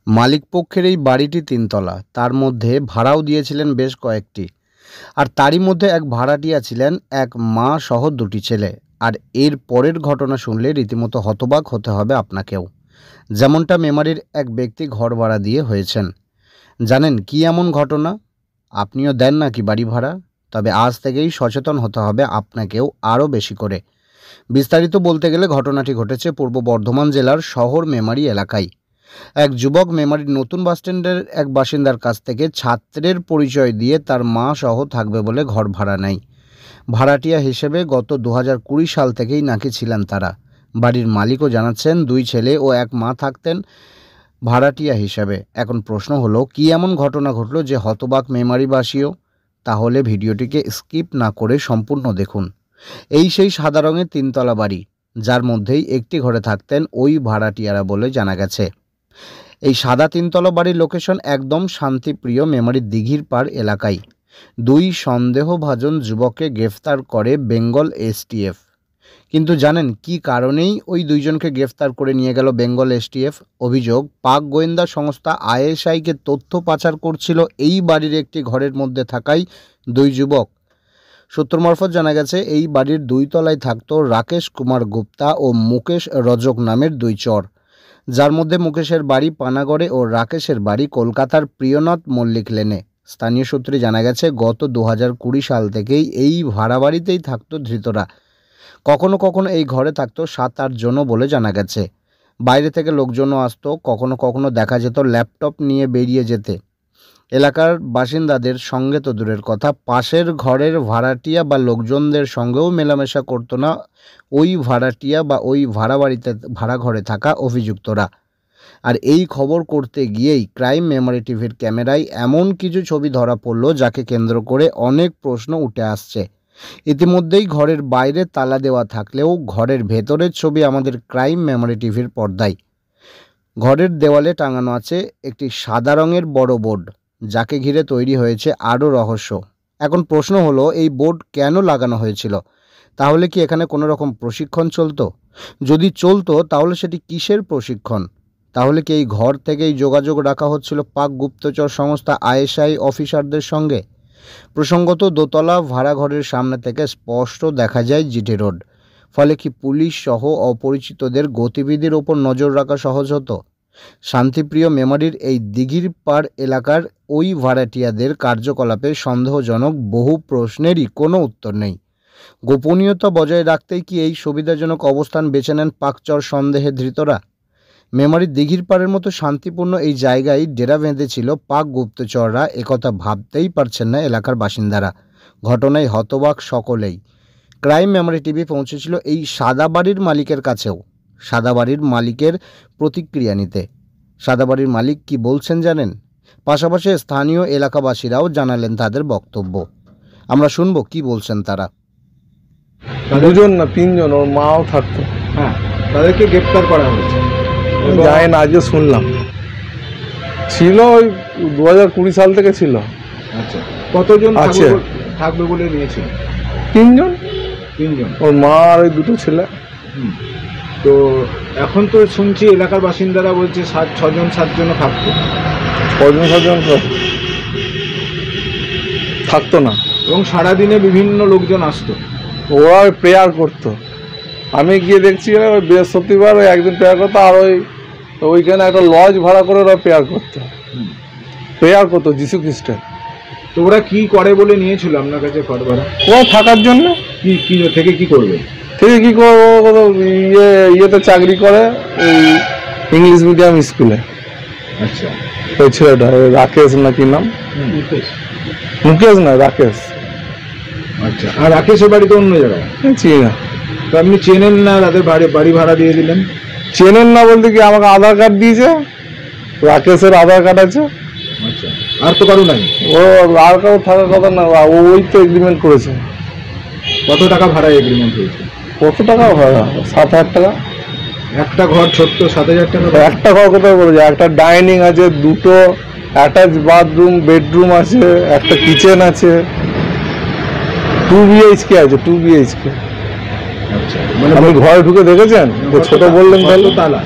মালিক পক্ষের এই বাড়িটি তিনতলা, তার মধ্যে ভাড়াও দিয়েছিলেন বেশ কয়েকটি। আর তারই মধ্যে এক ভাড়াটিয়া ছিলেন, এক মা সহ দুটি ছেলে। আর এর পরের ঘটনা শুনলে রীতিমতো হতবাক হতে হবে আপনাকেও। যেমনটা মেমারির এক ব্যক্তি ঘর ভাড়া দিয়ে হয়েছেন। জানেন কি এমন ঘটনা? আপনিও দেন নাকি বাড়ি ভাড়া? তবে আজ থেকেই সচেতন হতে হবে আপনাকেও আরও বেশি করে। বিস্তারিত বলতে গেলে ঘটনাটি ঘটেছে পূর্ব বর্ধমান জেলার শহর মেমারি এলাকায়। এক যুবক মেমারির নতুন বাসস্ট্যান্ডের এক বাসিন্দার কাছ থেকে ছাত্রের পরিচয় দিয়ে তার মা সহ থাকবে বলে ঘর ভাড়া নেয়। ভাড়াটিয়া হিসেবে গত 2020 সাল থেকেই নাকি ছিলেন তারা। বাড়ির মালিকও জানাচ্ছেন 2 ছেলে ও 1 মা থাকতেন ভাড়াটিয়া হিসেবে। এখন প্রশ্ন হলো, কি এমন ঘটনা ঘটলো যে হতবাক মেমারিবাসীও? তাহলে ভিডিওটিকে স্কিপ না করে সম্পূর্ণ দেখুন। এই সেই সাদা রঙের 3তলা বাড়ি, যার মধ্যেই একটি ঘরে থাকতেন ওই ভাড়াটিয়ারা বলে জানা গেছে। এই সাদা 3তলা বাড়ির লোকেশন একদম শান্তিপ্রিয় মেমারির দিঘির পাড় এলাকায়। 2 সন্দেহভাজন যুবককে গ্রেফতার করে বেঙ্গল এসটিএফ। কিন্তু জানেন কি কারণেই ওই 2 জনকে গ্রেফতার করে নিয়ে গেল বেঙ্গল এসটিএফ? অভিযোগ, পাক গোয়েন্দা সংস্থা আইএসআইকে তথ্য পাচার করছিল এই বাড়ির একটি ঘরের মধ্যে থাকাই 2 যুবক। সূত্র মারফত জানা গেছে এই বাড়ির 2 তলায় থাকত রাকেশ কুমার গুপ্তা ও মুকেশ রজক নামের 2 চর, যার মধ্যে মুকেশের বাড়ি পানাগড়ে ও রাকেশের বাড়ি কলকাতার প্রিয়নাথ মল্লিক লেনে। স্থানীয় সূত্রে জানা গেছে গত 2020 সাল থেকেই এই ভাড়া বাড়িতেই থাকত ধৃতরা। কখনো কখনো এই ঘরে থাকতো 7-8 জনও বলে জানা গেছে। বাইরে থেকে লোকজনও আসতো, কখনো কখনো দেখা যেত ল্যাপটপ নিয়ে বেরিয়ে যেতে। এলাকার বাসিন্দাদের সঙ্গে তো দূরের কথা, পাশের ঘরের ভাড়াটিয়া বা লোকজনদের সঙ্গেও মেলামেশা করতো না ওই ভাড়াটিয়া বা ওই ভাড়া বাড়িতে ভাড়া ঘরে থাকা অভিযুক্তরা। আর এই খবর করতে গিয়েই ক্রাইম মেমোরি টিভির ক্যামেরায় এমন কিছু ছবি ধরা পড়লো যাকে কেন্দ্র করে অনেক প্রশ্ন উঠে আসছে। ইতিমধ্যেই ঘরের বাইরে তালা দেওয়া থাকলেও ঘরের ভেতরের ছবি আমাদের ক্রাইম মেমোরি টিভির পর্দায়। ঘরের দেওয়ালে টাঙানো আছে একটি সাদা রঙের বড় বোর্ড, যাকে ঘিরে তৈরি হয়েছে আরও রহস্য। এখন প্রশ্ন হলো, এই বোর্ড কেন লাগানো হয়েছিল? তাহলে কি এখানে কোনো রকম প্রশিক্ষণ চলতো? যদি চলতো তাহলে সেটি কিসের প্রশিক্ষণ? তাহলে কি এই ঘর থেকেই যোগাযোগ রাখা হচ্ছিল পাক গুপ্তচর সংস্থা আইএসআই অফিসারদের সঙ্গে? প্রসঙ্গত, দোতলা ভাড়া ঘরের সামনে থেকে স্পষ্ট দেখা যায় জিটি রোড। ফলে কি পুলিশ সহ অপরিচিতদের গতিবিধির ওপর নজর রাখা সহজ হতো? শান্তিপ্রিয় মেমারির এই দিঘির পাড় এলাকার ওই ভাড়াটিয়াদের কার্যকলাপে সন্দেহজনক বহু প্রশ্নেরই কোনো উত্তর নেই। গোপনীয়তা বজায় রাখতেই কি এই সুবিধাজনক অবস্থান বেছে নেন পাকচর সন্দেহে ধৃতরা? মেমারির দিঘির পাড়ের মতো শান্তিপূর্ণ এই জায়গায় ডেরা বেঁধেছিল পাক গুপ্তচররা, একথা ভাবতেই পারছেন না এলাকার বাসিন্দারা। ঘটনায় হতবাক সকলেই। ক্রাইম মেমোরি টিভি পৌঁছেছিল এই সাদা বাড়ির মালিকের কাছেও, সাদা বাড়ির মালিকের প্রতিক্রিয়া নিতে। সাদা বাড়ির মালিক কি বলছেন জানেন? পাশাপাশি স্থানীয় এলাকাবাসীরাও জানালেন তাদের বক্তব্য। আমরা শুনবো কি বলছেন তারা। 2 জন না 3 জন, ওর মাও থাকতো। হ্যাঁ, তাদেরকে গ্রেপ্তার করা হয়েছে। জানি না, আজকে শুনলাম। ছিল ওই 2020 সাল থেকে ছিল। আচ্ছা, কতজন আছে থাকবে বলে নিয়েছিল? 3 জন। 3 জন, ওর মা আর ওই 2 ছেলে। তো এখন তো শুনছি এলাকার বাসিন্দারা বলছে 6 জন 7 জনও থাকতো। 6 জন 7 জন থাকতো না, এবং সারাদিনে বিভিন্ন লোকজন আসতো। ওরা প্রেয়ার করতো। আমি গিয়ে দেখছি ওই বৃহস্পতিবার ওই একদিন প্রেয়ার করতো, আর ওইখানে একটা লজ ভাড়া করে ওরা প্রেয়ার করতো যিশু খ্রিস্টের। তো ওরা কি করে বলে নিয়েছিল আপনার কাছে ঘর ভাড়া? ওরা থাকার জন্য। কি থেকে কি করবে? থেকে কি করবো, ইয়েতে চাকরি করে, এই ইংলিশ মিডিয়াম স্কুলে। আচ্ছা, ওই ছেলেটা রাকেশ নাকি নাম, মুকেশ না রাকেশ। আচ্ছা, আর রাকেশের বাড়ি তো অন্য জায়গায়। চিনি না। তো আপনি চেনেন না, তাদের বাড়ি ভাড়া দিয়ে দিলেন? চেনেন না বলতে কি, আমাকে আধার কার্ড দিয়েছে, রাকেশের আধার কার্ড আছে। আচ্ছা, আর তো কারো নাই? ও আর কারো থাকার কথা না, ওই তো এগ্রিমেন্ট করেছে। কত টাকা ভাড়া এগ্রিমেন্ট হয়েছে? কত টাকা ভাড়া? 7,000 টাকা। একটা ঘর ছোট্ট, 7,000 টাকা? একটা ঘর কোথায় বলেছে? একটা ডাইনিং আছে, 2টো অ্যাটাচ বাথরুম, বেডরুম আছে, একটা কিচেন আছে, 2 BHK আছে, 2 BHK। আচ্ছা, আপনি ঘরে ঢুকে দেখেছেন? ছোট বললেন তাহলে তালা,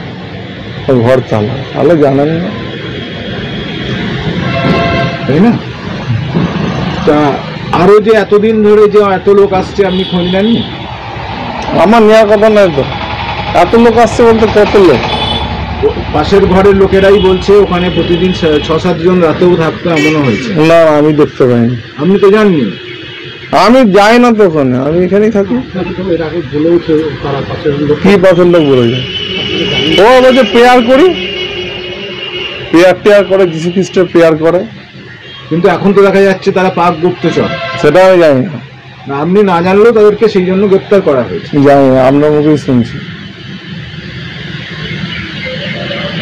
ঘর তালা, তাহলে জানেন না। তাই না? তা আরো যে এতদিন ধরে যে এত লোক আসছে আপনি খোঁজ নেননি? আমার নেওয়ার কথা নয় তো, এত লোক আসছে বলতে কত লোক? পাশের ঘরের লোকেরাই বলছে ওখানে প্রতিদিন 6-7 জন রাতেও থাকতো, এমনও হয়েছে। না, আমি দেখতে পাইনি। আপনি তো জাননি? আমি যাই না তো ওখানে, আমি এখানেই থাকি। কি পাশের লোক বলে যায়? ও বলছে প্রেয়ার করি, প্রেয়ার করে, যীশু খ্রিস্টের প্রেয়ার করে। কিন্তু এখন তো দেখা যাচ্ছে তারা পাক গুপ্তচর। সেটা আমি জানি না। আপনি না জানলেও তাদেরকে সেই জন্য গ্রেপ্তার করা হয়েছে। জানি না, আপনার মুখেই শুনছি।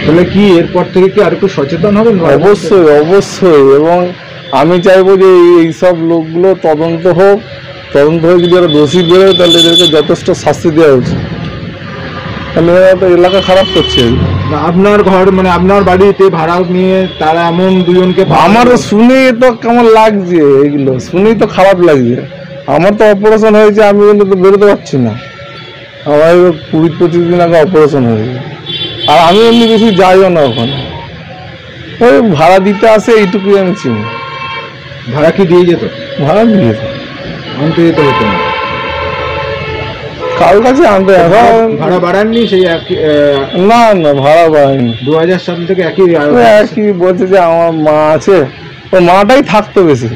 তাহলে কি এরপর থেকে কি আর একটু সচেতন হবেন? অবশ্যই অবশ্যই, এবং আমি চাইবো যে এইসব লোকগুলো তদন্ত হোক, তদন্ত হয়ে যদি এরা দোষী বেরোয় তাহলে এদেরকে যথেষ্ট শাস্তি দেওয়া উচিত। তাহলে এরা তো এলাকা খারাপ করছে। আপনার ঘর মানে আপনার বাড়িতে ভাড়া নিয়ে তারা এমন দুজনকে, আমার শুনেই তো কেমন লাগছে, এইগুলো শুনেই তো খারাপ লাগছে। আমার তো অপারেশন হয়েছে, আমি কিন্তু তো বেরোতে পারছি না। আমার 20-25 দিন আগে অপারেশন হয়েছে, আর আমি এমনি বেশি যাইও না ওখানে। ওই ভাড়া দিতে আসে, এইটুকুই আমি চিনি। ভাড়া কি দিয়ে যেত? ভাড়া দিয়ে যেত, আনতে যেতে হতো না? কারোর কাছে আনতে ভাড়া বাড়াননি? সেই না না, ভাড়া বাড়ায়নি। 2000 সাল থেকে একই বলছে যে আমার মা আছে, ওই মাটাই থাকতো বেশি।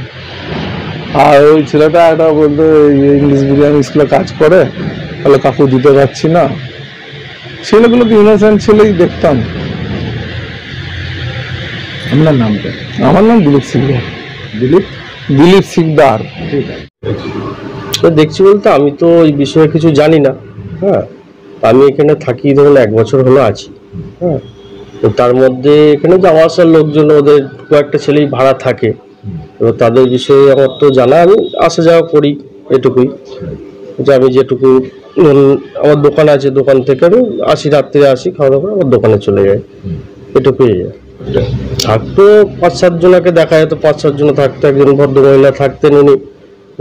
আর ওই ছেলেটা একটা বলতো ইংলিশ মিডিয়াম স্কুলে কাজ করে, তাহলে কাকু দিতে পারছি না। ছেলেগুলো তো ইনোসেন্ট ছেলেই দেখতাম। আপনার নামটা? আমার নাম দিলীপ সিকদার। দিলীপ সিকদার। ঠিক আছে। তো দেখছি বলতে আমি তো এই বিষয়ে কিছু জানি না। হ্যাঁ, আমি এখানে থাকি ধরুন 1 বছর হলো আছি। হ্যাঁ, তো তার মধ্যে এখানে যাওয়া আসার লোকজন, ওদের কয়েকটা ছেলেই ভাড়া থাকে, এবার তাদের বিষয়ে আমার তো জানা, আমি আসা যাওয়া করি এটুকুই। যে আমি যেটুকু, আমার দোকান আছে, দোকান থেকে আমি আসি, রাত্রে আসি, খাওয়া দাওয়া করে আমার দোকানে চলে যাই, এটুকুই। থাকতো 5-7 জনকে দেখা যেত, 5-7 জন থাকতো। একজন ভদ্রমহিলা থাকতেন, উনি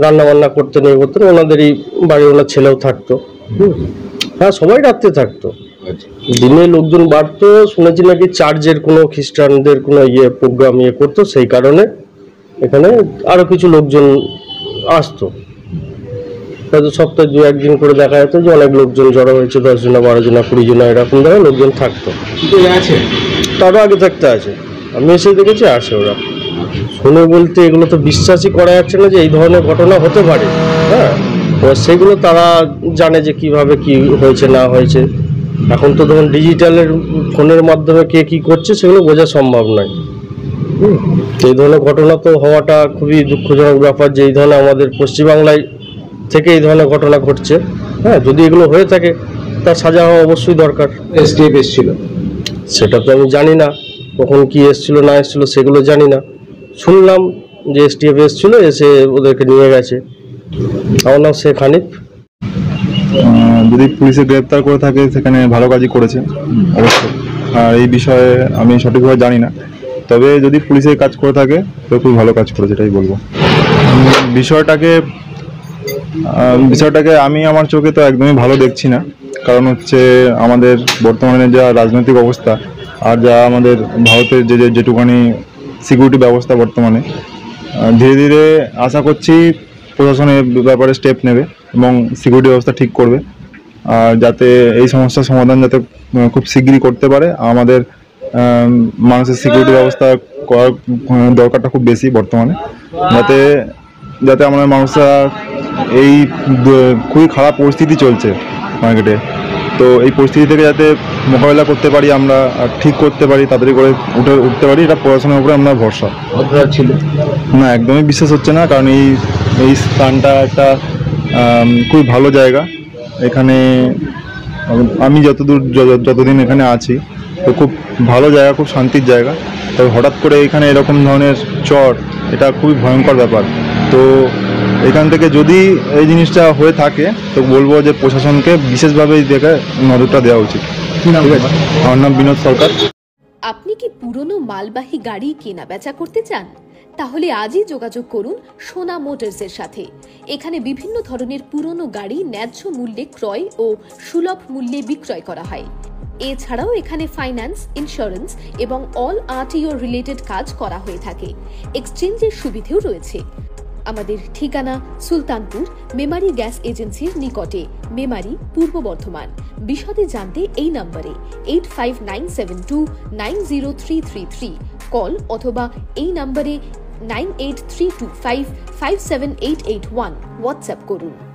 রান্না বান্না করতেন, এই করতেন, ওনাদেরই বাড়ি, ওনার ছেলেও থাকতো। হ্যাঁ, সবাই রাত্রে থাকতো, দিনে লোকজন বাড়তো। শুনেছি নাকি চার্চের কোনো খ্রিস্টানদের কোনো প্রোগ্রাম করতো, সেই কারণে এখানে আরো কিছু লোকজন আসতো। হয়তো সপ্তাহে 2-1 দিন করে দেখা যেত যে অনেক লোকজন জড়ো হয়েছে, 10 জন, 12 জন, 20 জন, এরকম ধরে লোকজন থাকতো। আছে তারও আগে থাকতে আছে, আমি এসে দেখেছি আসে ওরা। শুনে বলতে এগুলো তো বিশ্বাসই করা যাচ্ছে না যে এই ধরনের ঘটনা হতে পারে। হ্যাঁ, সেগুলো তারা জানে যে কিভাবে কি হয়েছে না হয়েছে। এখন তো ধরুন ডিজিটালের ফোনের মাধ্যমে কে কি করছে সেগুলো বোঝা সম্ভব নয়। এই ধরনের ঘটনা তো হওয়াটা খুবই দুঃখজনক ব্যাপার, যে এই ধরনের আমাদের পশ্চিমবাংলায় থেকে এই ধরনের ঘটনা ঘটছে। হ্যাঁ, যদি এগুলো হয়ে থাকে তার সাজা হওয়া অবশ্যই দরকার। এসটিএফ এসেছিল? সেটা তো আমি জানি না, কখন কি এসেছিল না এসেছিল সেগুলো জানি না। শুনলাম যে এসটিএফ এসেছিল, এসে ওদেরকে নিয়ে গেছে। আমার নাম শেখ হানিফ। যদি পুলিশে গ্রেপ্তার করে থাকে সেখানে ভালো কাজই করেছে অবশ্যই, আর এই বিষয়ে আমি সঠিকভাবে জানি না। তবে যদি পুলিশের কাজ করে থাকে তো খুব ভালো কাজ করেছে, এটাই বলবো। বিষয়টাকে আমি আমার চোখে তো একদমই ভালো দেখছি না। কারণ হচ্ছে আমাদের বর্তমানে যা রাজনৈতিক অবস্থা, আর যা আমাদের ভারতের যেটুকানি সিকিউরিটি ব্যবস্থা বর্তমানে, ধীরে ধীরে আশা করছি প্রশাসনের ব্যাপারে স্টেপ নেবে এবং সিকিউরিটি ব্যবস্থা ঠিক করবে, আর যাতে এই সমস্যার সমাধান যাতে খুব শিগগিরই করতে পারে। আমাদের মানুষের সিকিউরিটি ব্যবস্থা করার দরকারটা খুব বেশি বর্তমানে, যাতে আমাদের মানুষরা এই খুবই খারাপ পরিস্থিতি চলছে মার্কেটে, তো এই পরিস্থিতি থেকে যাতে মোকাবেলা করতে পারি আমরা, আর ঠিক করতে পারি, তাড়াতাড়ি করে উঠতে পারি, এটা প্রশাসনের উপরে আমরা ভরসা। ছিল না, একদমই বিশ্বাস হচ্ছে না, কারণ এই স্থানটা একটা খুবই ভালো জায়গা। এখানে আমি যতদিন এখানে আছি তো খুব ভালো জায়গা, খুব শান্তির জায়গা। তবে হঠাৎ করে এখানে এরকম ধরনের চর, এটা খুবই ভয়ঙ্কর ব্যাপার। তো এখান থেকে যদি এই জিনিসটা হয়ে থাকে তো বলবো যে প্রশাসনকে বিশেষভাবে এই দিকে নজরটা দেওয়া উচিত। ঠিক আছে, আমার নাম বিনোদ সরকার। আপনি কি পুরনো মালবাহী গাড়ি কেনা বেচা করতে চান? তাহলে আজই যোগাযোগ করুন সোনা মোটরসের সাথে। এখানে বিভিন্ন ধরনের পুরনো গাড়ি ন্যায্য মূল্যে ক্রয় ও সুলভ মূল্যে বিক্রয় করা হয়। এছাড়াও এখানে ফাইন্যান্স, ইন্স্যুরেন্স এবং অল আরটিও রিলেটেড কাজ করা হয়ে থাকে। এক্সচেঞ্জের সুবিধেও রয়েছে। আমাদের ঠিকানা সুলতানপুর মেমারি গ্যাস এজেন্সির নিকটে, মেমারি, পূর্ব বর্ধমান। বিশদে জানতে এই নম্বরে 8597290333 কল অথবা এই নম্বরে 9832557881 হোয়াটসঅ্যাপ করুন।